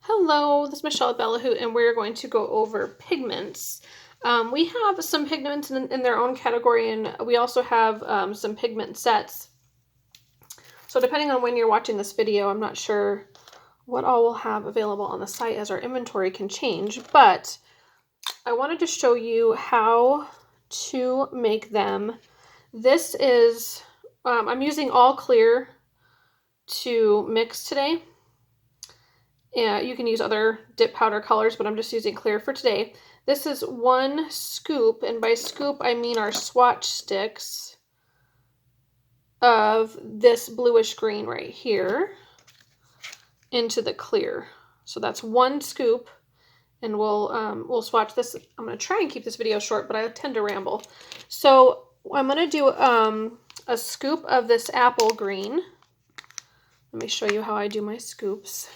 Hello, this is Michelle at BellaHoot, and we're going to go over pigments. We have some pigments in their own category, and we also have some pigment sets. So depending on when you're watching this video, I'm not sure what all we'll have available on the site as our inventory can change, but I wanted to show you how to make them. This is, I'm using all clear to mix today. Yeah, you can use other dip powder colors, but I'm just using clear for today. This is 1 scoop, and by scoop I mean our swatch sticks of this bluish green right here into the clear. So that's 1 scoop, and we'll swatch this. I'm going to try and keep this video short, but I tend to ramble. So I'm going to do a scoop of this apple green. Let me show you how I do my scoops.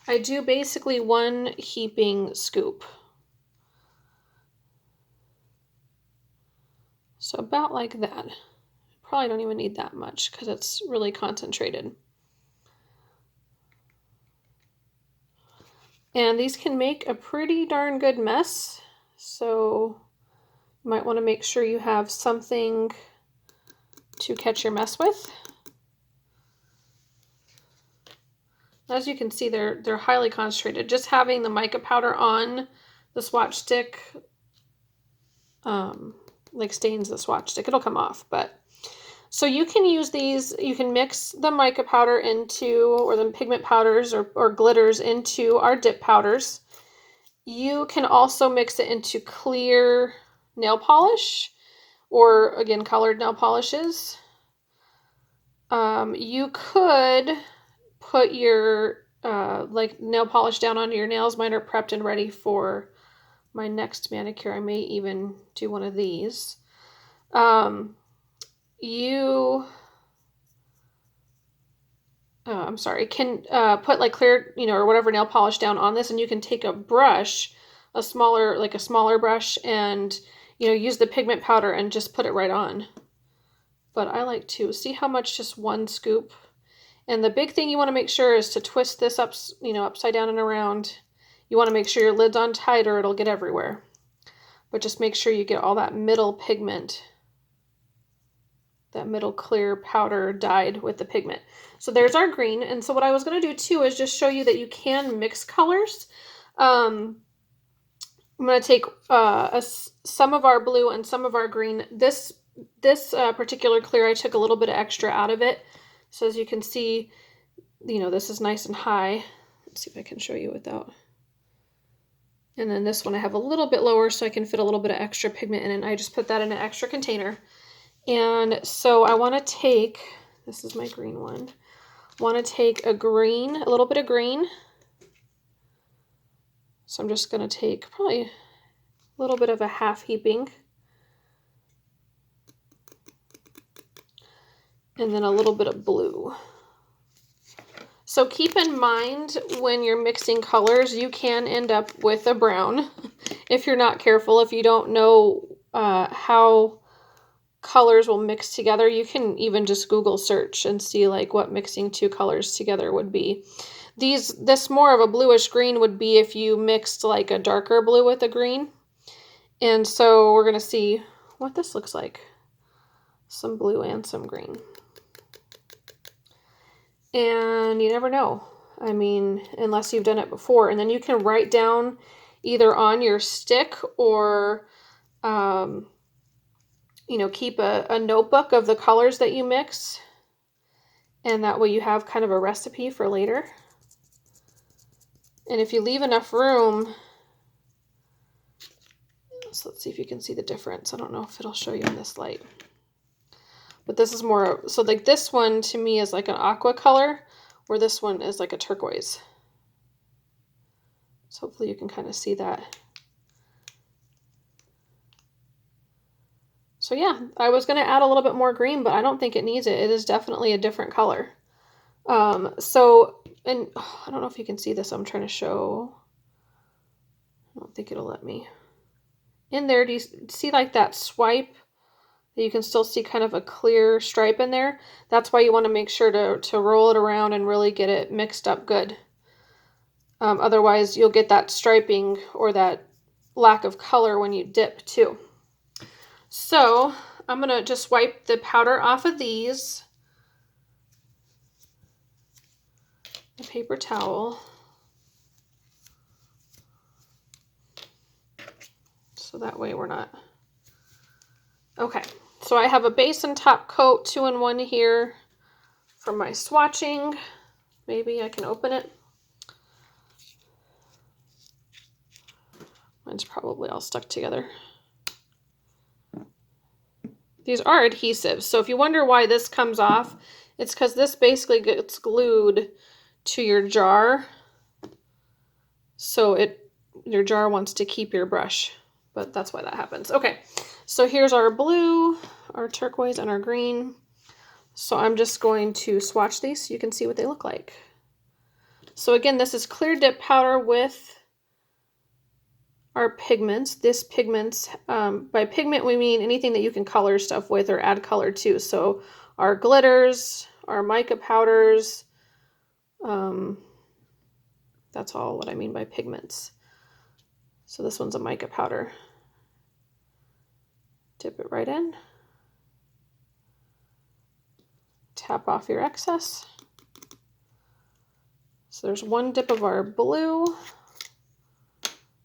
I do basically 1 heaping scoop. So about like that. Probably don't even need that much because it's really concentrated. And these can make a pretty darn good mess. So you might want to make sure you have something to catch your mess with. As you can see, they're highly concentrated. Just having the mica powder on the swatch stick like stains the swatch stick. It'll come off, but so you can use these. You can mix the mica powder into, or the pigment powders or glitters into our dip powders. You can also mix it into clear nail polish, or again colored nail polishes. You could put your like nail polish down onto your nails. Mine are prepped and ready for my next manicure. I may even do one of these. Can put like clear, or whatever nail polish down on this, and you can take a brush, a smaller brush, and use the pigment powder and just put it right on. But I like to see how much just 1 scoop. And the big thing you want to make sure is to twist this up, upside down and around. You want to make sure your lid's on tight or it'll get everywhere. But just make sure you get all that middle pigment, that middle clear powder dyed with the pigment. So there's our green. And so what I was going to do too is just show you that you can mix colors. I'm going to take some of our blue and some of our green. This particular clear, I took a little bit of extra out of it. So as you can see, this is nice and high. Let's see if I can show you without. And then this one I have a little bit lower so I can fit a little bit of extra pigment in, and I just put that in an extra container. And so I want to take, this is my green one, want to take a little bit of green. So I'm just going to take probably a little bit of a half heaping. And then a little bit of blue. So keep in mind when you're mixing colors, you can end up with a brown if you're not careful. If you don't know how colors will mix together, you can even just Google search and see like what mixing 2 colors together would be. This more of a bluish green would be if you mixed like a darker blue with a green. And so we're going to see what this looks like. Some blue and some green. And you never know. I mean, unless you've done it before. And then you can write down either on your stick or, keep a notebook of the colors that you mix. And that way you have kind of a recipe for later. And if you leave enough room, so let's see if you can see the difference. I don't know if it'll show you in this light. But this is more, so like this one to me is like an aqua color, where this one is like a turquoise. So hopefully you can kind of see that. So yeah, I was going to add a little bit more green, but I don't think it needs it. It is definitely a different color. And I don't know if you can see this. I'm trying to show. I don't think it'll let me. In there, do you see like that swipe? You can still see kind of a clear stripe in there. That's why you want to make sure to roll it around and really get it mixed up good. Otherwise, you'll get that striping or that lack of color when you dip too. So I'm going to just wipe the powder off of these. A paper towel. So that way we're not. Okay, so I have a base and top coat 2-in-1 here for my swatching. Maybe I can open it. Mine's probably all stuck together. These are adhesives, so if you wonder why this comes off, it's because this basically gets glued to your jar. So your jar wants to keep your brush, but that's why that happens. Okay, so here's our blue, our turquoise, and our green. So I'm just going to swatch these so you can see what they look like. So again, this is clear dip powder with our pigments. This pigments, by pigment we mean anything that you can color stuff with or add color to. So our glitters, our mica powders, that's all what I mean by pigments. So this one's a mica powder. Dip it right in. Tap off your excess. So there's one dip of our blue.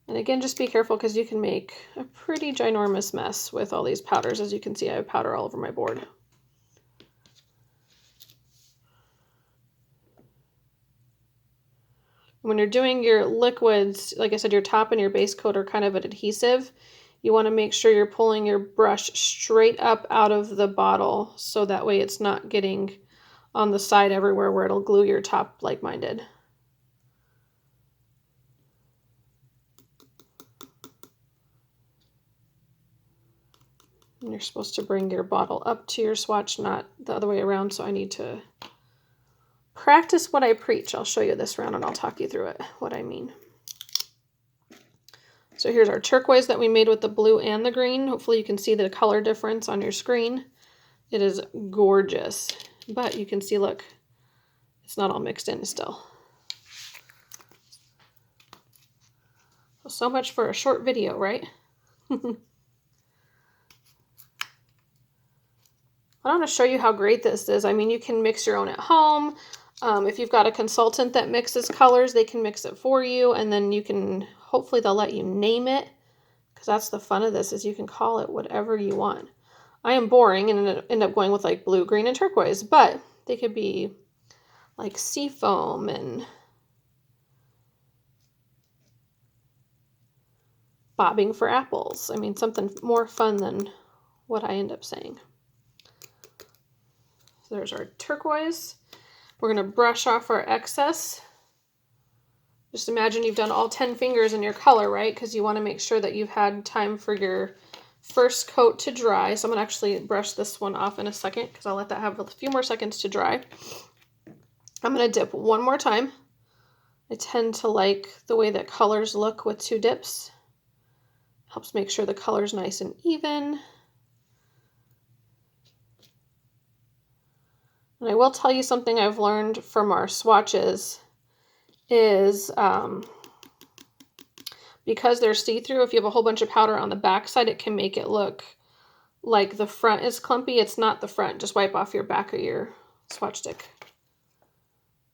And again, just be careful because you can make a pretty ginormous mess with all these powders. As you can see, I have powder all over my board. When you're doing your liquids, like I said, your top and your base coat are kind of an adhesive. You want to make sure you're pulling your brush straight up out of the bottle so that way it's not getting on the side everywhere where it'll glue your top like mine did. And you're supposed to bring your bottle up to your swatch, not the other way around, so I need to practice what I preach. I'll show you this round and I'll talk you through it, what I mean. So here's our turquoise that we made with the blue and the green. Hopefully you can see the color difference on your screen. It is gorgeous, but you can see, look, it's not all mixed in still. So much for a short video, right? I want to show you how great this is. I mean, you can mix your own at home. If you've got a consultant that mixes colors, they can mix it for you, and then you can, hopefully they'll let you name it, because that's the fun of this, is you can call it whatever you want. I am boring and end up going with like blue, green, and turquoise, but they could be like sea foam and bobbing for apples. I mean, something more fun than what I end up saying. So there's our turquoise. We're going to brush off our excess. Just imagine you've done all 10 fingers in your color, right? Because you want to make sure that you've had time for your first coat to dry. So I'm going to actually brush this one off in a second because I'll let that have a few more seconds to dry. I'm going to dip one more time. I tend to like the way that colors look with two dips. Helps make sure the color's nice and even. And I will tell you something I've learned from our swatches is because they're see-through, if you have a whole bunch of powder on the back side, it can make it look like the front is clumpy. It's not the front. Just wipe off your back of your swatch stick.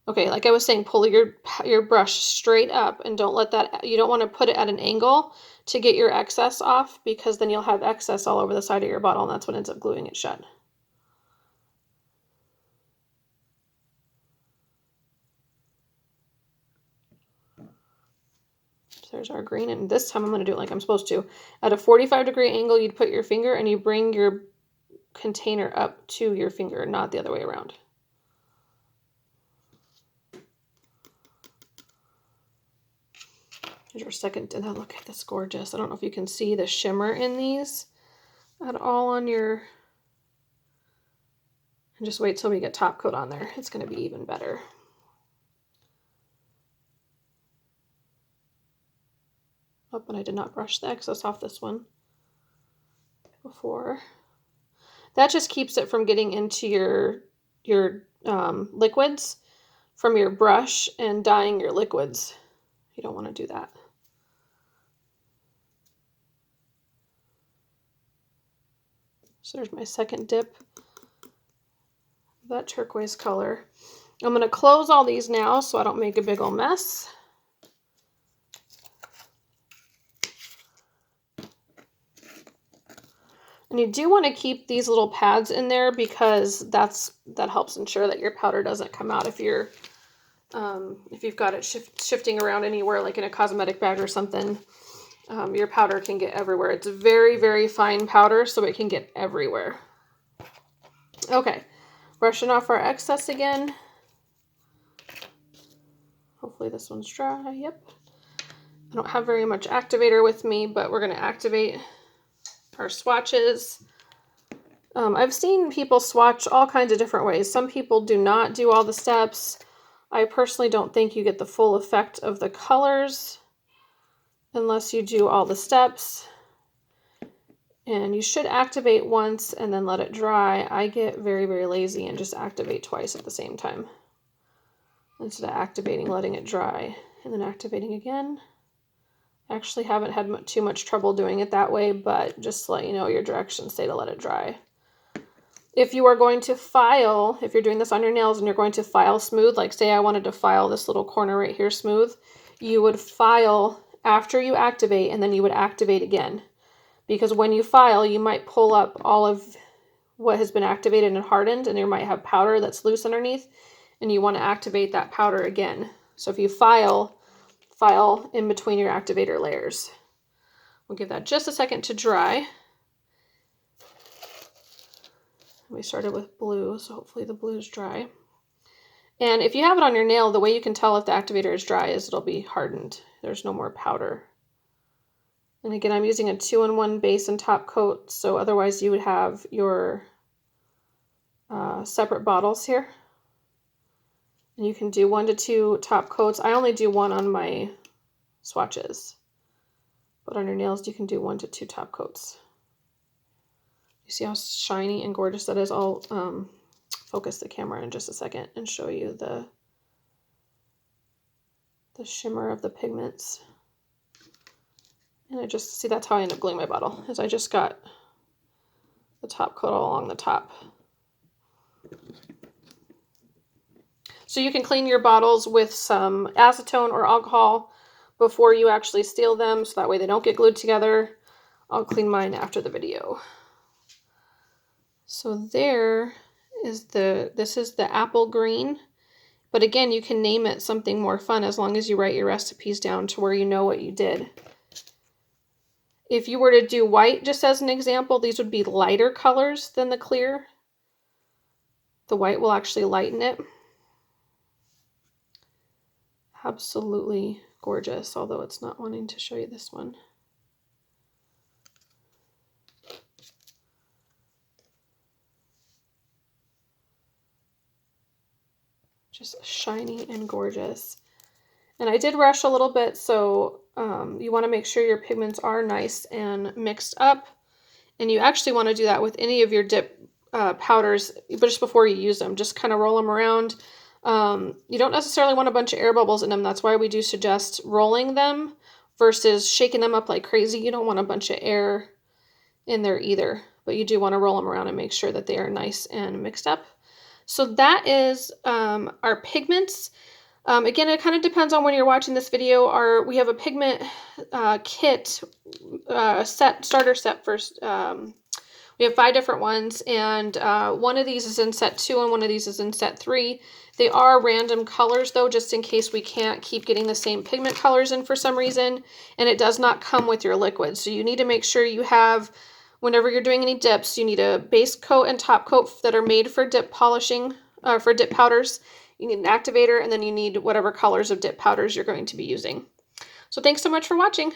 Okay, like I was saying, pull your brush straight up and don't let that, you don't want to put it at an angle to get your excess off, because then you'll have excess all over the side of your bottle and that's what ends up gluing it shut. So there's our green, and this time I'm going to do it like I'm supposed to. At a 45-degree angle, you'd put your finger and you bring your container up to your finger, not the other way around. Here's our second. Oh, look at this, gorgeous. I don't know if you can see the shimmer in these at all on your. And just wait till we get top coat on there. It's going to be even better. Oh, and I did not brush the excess off this one before. That just keeps it from getting into your liquids from your brush and dyeing your liquids. You don't want to do that. So there's my second dip, that turquoise color. I'm going to close all these now so I don't make a big old mess. And you do want to keep these little pads in there because that helps ensure that your powder doesn't come out if you've got it shifting around anywhere, like in a cosmetic bag or something. Your powder can get everywhere. It's a very, very fine powder, so it can get everywhere. Okay, brushing off our excess again. Hopefully this one's dry. Yep. I don't have very much activator with me, but we're going to activate our swatches. I've seen people swatch all kinds of different ways. Some people do not do all the steps. I personally don't think you get the full effect of the colors unless you do all the steps. And you should activate once and then let it dry. I get very, very lazy and just activate twice at the same time. Instead of activating, letting it dry, and then activating again. I actually haven't had too much trouble doing it that way, but just to let you know, your directions say to let it dry. If you are going to file, if you're doing this on your nails and you're going to file smooth, like say I wanted to file this little corner right here smooth, you would file after you activate and then you would activate again. Because when you file, you might pull up all of what has been activated and hardened, and you might have powder that's loose underneath, and you want to activate that powder again. So if you file in between your activator layers. We'll give that just a second to dry. We started with blue, so hopefully the blue is dry. And if you have it on your nail, the way you can tell if the activator is dry is it'll be hardened. There's no more powder. And again, I'm using a 2-in-1 base and top coat, so otherwise you would have your separate bottles here. And you can do 1 to 2 top coats. I only do 1 on my swatches. But on your nails, you can do 1 to 2 top coats. You see how shiny and gorgeous that is? I'll focus the camera in just a second and show you the shimmer of the pigments. And I just, see, that's how I end up gluing my bottle, is I just got the top coat all along the top. So you can clean your bottles with some acetone or alcohol before you actually steal them, so that way they don't get glued together. I'll clean mine after the video. So there is this is the apple green, but again, you can name it something more fun as long as you write your recipes down to where you know what you did. If you were to do white, just as an example, these would be lighter colors than the clear. The white will actually lighten it. Absolutely gorgeous, although it's not wanting to show you this one. Just shiny and gorgeous. And I did rush a little bit, so you want to make sure your pigments are nice and mixed up. And you actually want to do that with any of your dip powders, but just before you use them, just kind of roll them around. You don't necessarily want a bunch of air bubbles in them. That's why we do suggest rolling them versus shaking them up like crazy. You don't want a bunch of air in there either, but you do want to roll them around and make sure that they are nice and mixed up. So that is our pigments. Again, it kind of depends on when you're watching this video. We have a pigment kit starter set first. We have 5 different ones, and one of these is in set 2 and one of these is in set 3. They are random colors though, just in case we can't keep getting the same pigment colors in for some reason, and it does not come with your liquid. So you need to make sure you have, whenever you're doing any dips, you need a base coat and top coat that are made for dip polishing, for dip powders. You need an activator, and then you need whatever colors of dip powders you're going to be using. So thanks so much for watching.